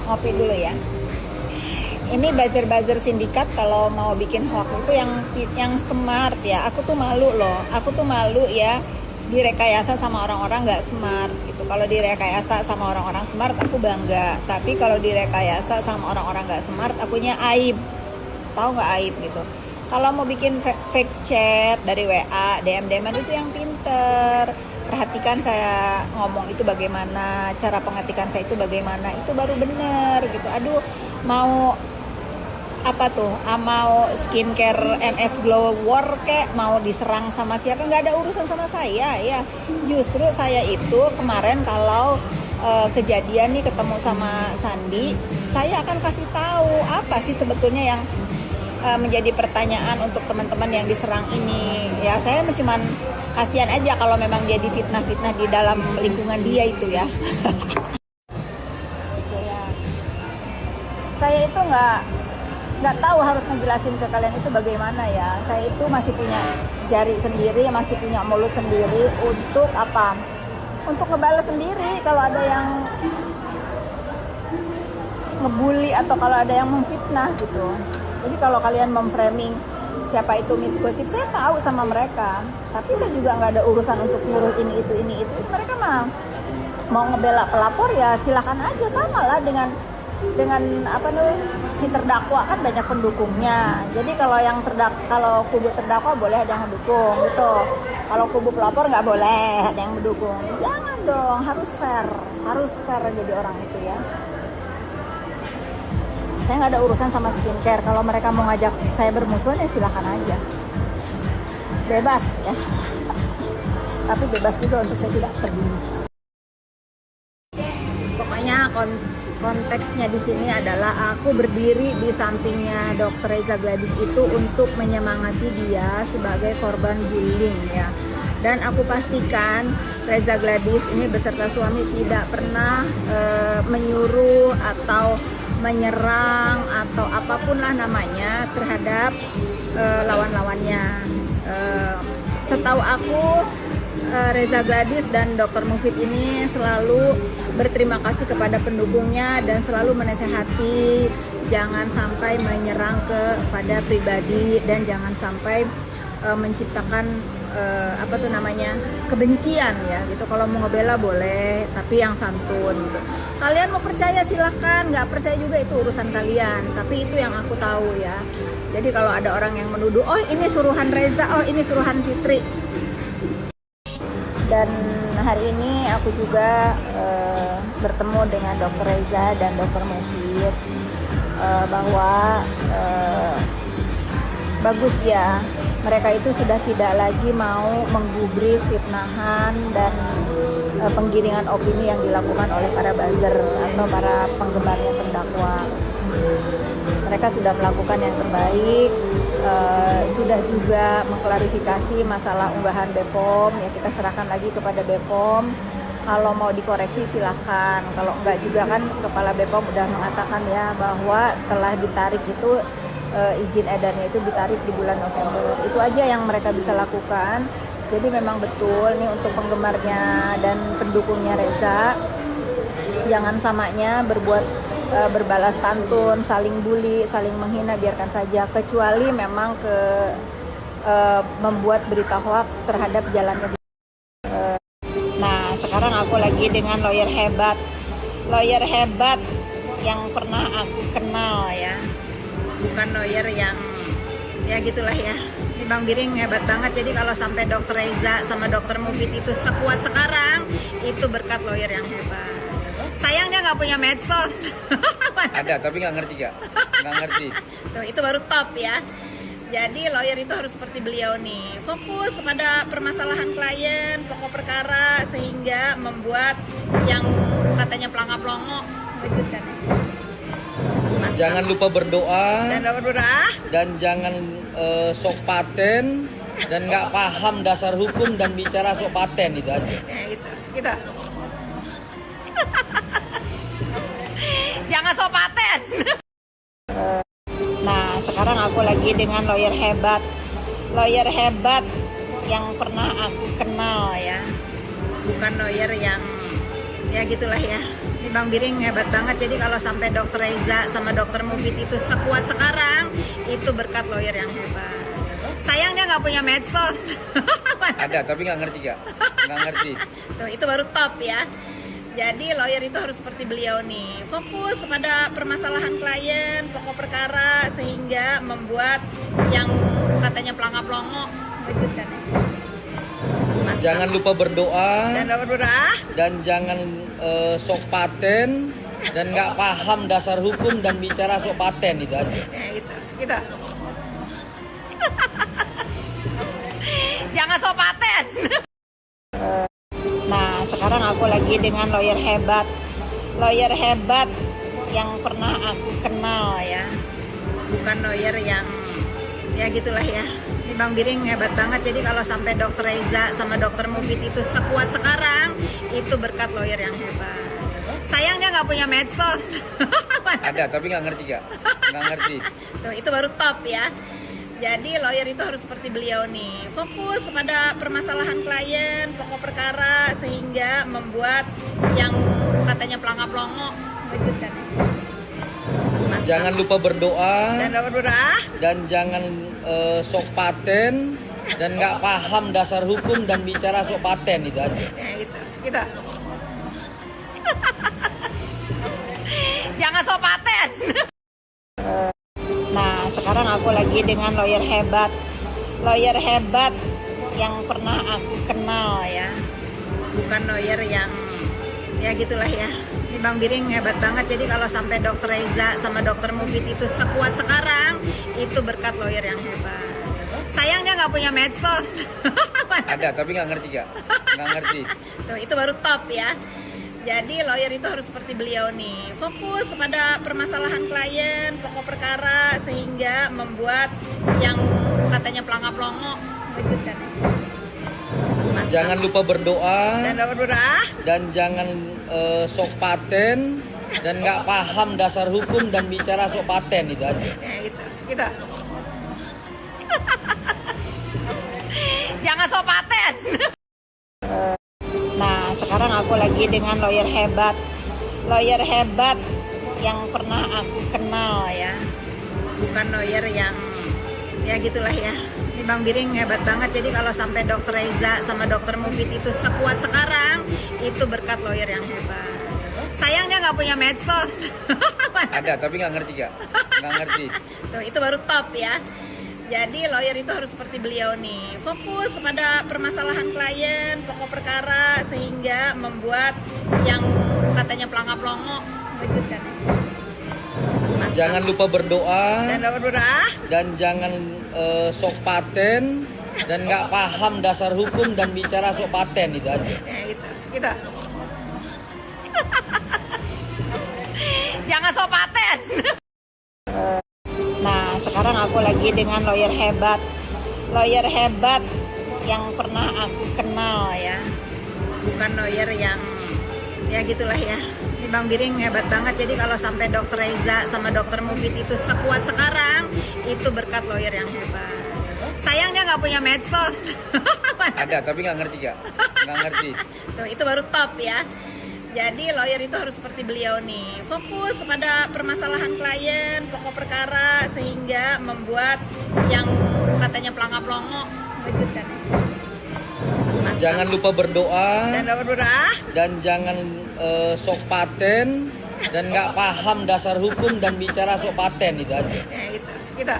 ngopi dulu ya. Ini buzzer-buzzer sindikat kalau mau bikin hoax itu yang smart ya. Aku tuh malu loh. Aku tuh malu ya direkayasa sama orang-orang nggak smart gitu. Kalau direkayasa sama orang-orang smart aku bangga. Tapi kalau direkayasa sama orang-orang nggak smart akunya aib. Tahu nggak aib gitu. Kalau mau bikin fake chat dari WA, DM-an itu yang pinter. Perhatikan saya ngomong itu bagaimana, cara pengetikan saya itu bagaimana, itu baru bener gitu. Aduh, mau apa tuh? Mau skincare MS Glow War kek, mau diserang sama siapa, nggak ada urusan sama saya ya. Justru saya itu kemarin kalau kejadian nih ketemu sama Sandi, saya akan kasih tahu apa sih sebetulnya yang menjadi pertanyaan untuk teman-teman yang diserang ini ya. Saya cuman kasihan aja kalau memang jadi fitnah-fitnah di dalam lingkungan dia itu ya. Gitu ya. Saya itu nggak tahu harus ngejelasin ke kalian itu bagaimana ya. Saya itu masih punya jari sendiri, masih punya mulut sendiri untuk apa? Untuk ngebales sendiri kalau ada yang ngebully atau kalau ada yang memfitnah gitu. Jadi kalau kalian memframing siapa itu Miss Gosip, saya tahu sama mereka. Tapi saya juga nggak ada urusan untuk nyuruh ini itu. Mereka mah mau ngebela pelapor ya silakan aja, sama lah dengan apa nih, si terdakwa kan banyak pendukungnya. Jadi kalau kubu terdakwa boleh ada yang mendukung gitu. Kalau kubu pelapor nggak boleh ada yang mendukung. Jangan dong, harus fair jadi orang itu ya. Saya nggak ada urusan sama skincare. Kalau mereka mau ngajak saya bermusuhan ya silakan aja, bebas ya. Tapi bebas juga untuk saya tidak peduli. Pokoknya konteksnya di sini adalah aku berdiri di sampingnya Dr. Reza Gladys itu untuk menyemangati dia sebagai korban bullying ya. Dan aku pastikan Reza Gladys ini beserta suami tidak pernah menyuruh atau menyerang atau apapun lah namanya terhadap lawan-lawannya. Setahu aku Reza Gladys dan Dr. Mufid ini selalu berterima kasih kepada pendukungnya dan selalu menasehati jangan sampai menyerang kepada pribadi dan jangan sampai menciptakan kebencian ya gitu. Kalau mau ngebela boleh, tapi yang santun gitu. Kalian mau percaya silahkan, nggak percaya juga itu urusan kalian. Tapi itu yang aku tahu ya. Jadi kalau ada orang yang menuduh, oh ini suruhan Reza, oh ini suruhan Fitri. Dan hari ini aku juga bertemu dengan Dr. Reza dan Dr. Mufid bahwa bagus ya, mereka itu sudah tidak lagi mau menggubris fitnahan dan penggiringan opini yang dilakukan oleh para buzzer atau para penggemarnya terdakwa. Mereka sudah melakukan yang terbaik, sudah juga mengklarifikasi masalah unggahan BPOM ya. Kita serahkan lagi kepada BPOM. Kalau mau dikoreksi silahkan, kalau enggak juga kan Kepala BPOM udah mengatakan ya bahwa setelah ditarik itu izin edarnya itu ditarik di bulan November. Itu aja yang mereka bisa lakukan. Jadi memang betul nih untuk penggemarnya dan pendukungnya Reza, jangan samanya berbalas pantun, saling bully, saling menghina, biarkan saja. Kecuali memang membuat berita hoax terhadap jalannya. Nah sekarang aku lagi dengan lawyer hebat yang pernah aku kenal ya. Bukan lawyer yang ya gitulah ya. Ini Bang Biring hebat banget. Jadi kalau sampai Dr. Reza sama Dr. Mufid itu sekuat sekarang, itu berkat lawyer yang hebat. Sayangnya nggak punya medsos. Ada tapi nggak ngerti. Tuh, itu baru top ya. Jadi lawyer itu harus seperti beliau nih, fokus kepada permasalahan klien, pokok perkara, sehingga membuat yang katanya pelangap-pelongo wujudkan. Jangan lupa berdoa Dan dan jangan sok paten dan nggak paham dasar hukum dan bicara sok paten itu aja. Ya, gitu. Jangan sok paten. Nah sekarang aku lagi dengan lawyer hebat yang pernah aku kenal ya. Bukan lawyer yang ya gitulah ya. Ini Bang Biring hebat banget. Jadi kalau sampai Dokter Reza sama Dokter Mufid itu sekuat sekarang, itu berkat lawyer yang hebat. Sayang dia nggak punya medsos. Ada, tapi nggak ngerti Kak. Nggak ngerti. Tuh, itu baru top ya. Jadi lawyer itu harus seperti beliau nih, fokus kepada permasalahan klien, pokok perkara, sehingga membuat yang katanya pelangap-pelongo wujudkan. Jangan lupa berdoa Dan dapat berdoa. dan jangan sok paten dan nggak paham dasar hukum dan bicara sok paten itu aja. Ya gitu. Jangan sok paten. Nah, sekarang aku lagi dengan lawyer hebat yang pernah aku kenal ya, bukan lawyer yang ya gitulah ya. Ini Bang Biring hebat banget. Jadi kalau sampai Dokter Reza sama Dokter Mufid itu sekuat sekarang, itu berkat lawyer yang hebat. Sayang dia nggak punya medsos. Ada, tapi nggak ngerti Kak. Nggak ngerti. Tuh, itu baru top ya. Jadi lawyer itu harus seperti beliau nih, fokus kepada permasalahan klien, pokok perkara, sehingga membuat yang katanya pelangap-pelongo wujudkan. Jangan lupa berdoa Dan dapat berdoa. dan jangan sok paten dan nggak paham dasar hukum dan bicara sok paten itu aja. Ya gitu. Jangan sok paten. Nah, sekarang aku lagi dengan lawyer hebat yang pernah aku kenal ya, bukan lawyer yang ya gitulah ya. Ini Bang Biring hebat banget. Jadi kalau sampai Dokter Reza sama Dokter Mufid itu sekuat sekarang, itu berkat lawyer yang hebat. Sayang dia nggak punya medsos. Ada, tapi nggak ngerti Kak. Nggak ngerti. Tuh, itu baru top ya. Jadi lawyer itu harus seperti beliau nih, fokus kepada permasalahan klien, pokok perkara, sehingga membuat yang katanya pelangap-pelongo wujudkan. Jangan lupa berdoa Dan dapat berdoa. dan jangan sok paten dan nggak paham dasar hukum dan bicara sok paten itu aja. Ya gitu. Jangan sok paten. Nah, sekarang aku lagi dengan lawyer hebat yang pernah aku kenal ya, bukan lawyer yang ya gitulah ya. Ini Bang Biring hebat banget. Jadi kalau sampai Dokter Reza sama Dokter Mufid itu sekuat sekarang, itu berkat lawyer yang hebat. Sayang dia nggak punya medsos. Ada, tapi nggak ngerti Kak. Nggak ngerti. Tuh, itu baru top ya. Jadi lawyer itu harus seperti beliau nih, fokus kepada permasalahan klien, pokok perkara, sehingga membuat yang katanya pelangap-pelongo wujudkan. Jangan lupa berdoa Dan dapat berdoa. dan jangan sok paten dan nggak paham dasar hukum dan bicara sok paten itu aja. Ya gitu. Jangan sok paten. Nah, sekarang aku lagi dengan lawyer hebat yang pernah aku kenal ya, bukan lawyer yang ya gitulah ya. Ini Bang Biring hebat banget. Jadi kalau sampai Dokter Reza sama Dokter Mufid itu sekuat sekarang, itu berkat lawyer yang hebat. Sayang dia nggak punya medsos. Ada, tapi nggak ngerti Kak. Nggak ngerti. Tuh, itu baru top ya. Jadi lawyer itu harus seperti beliau nih, fokus kepada permasalahan klien, pokok perkara, sehingga membuat yang katanya pelangap-pelongo wujudkan. Jangan lupa berdoa Dan dapat berdoa. dan jangan sok paten dan nggak paham dasar hukum dan bicara sok paten itu aja. Ya gitu.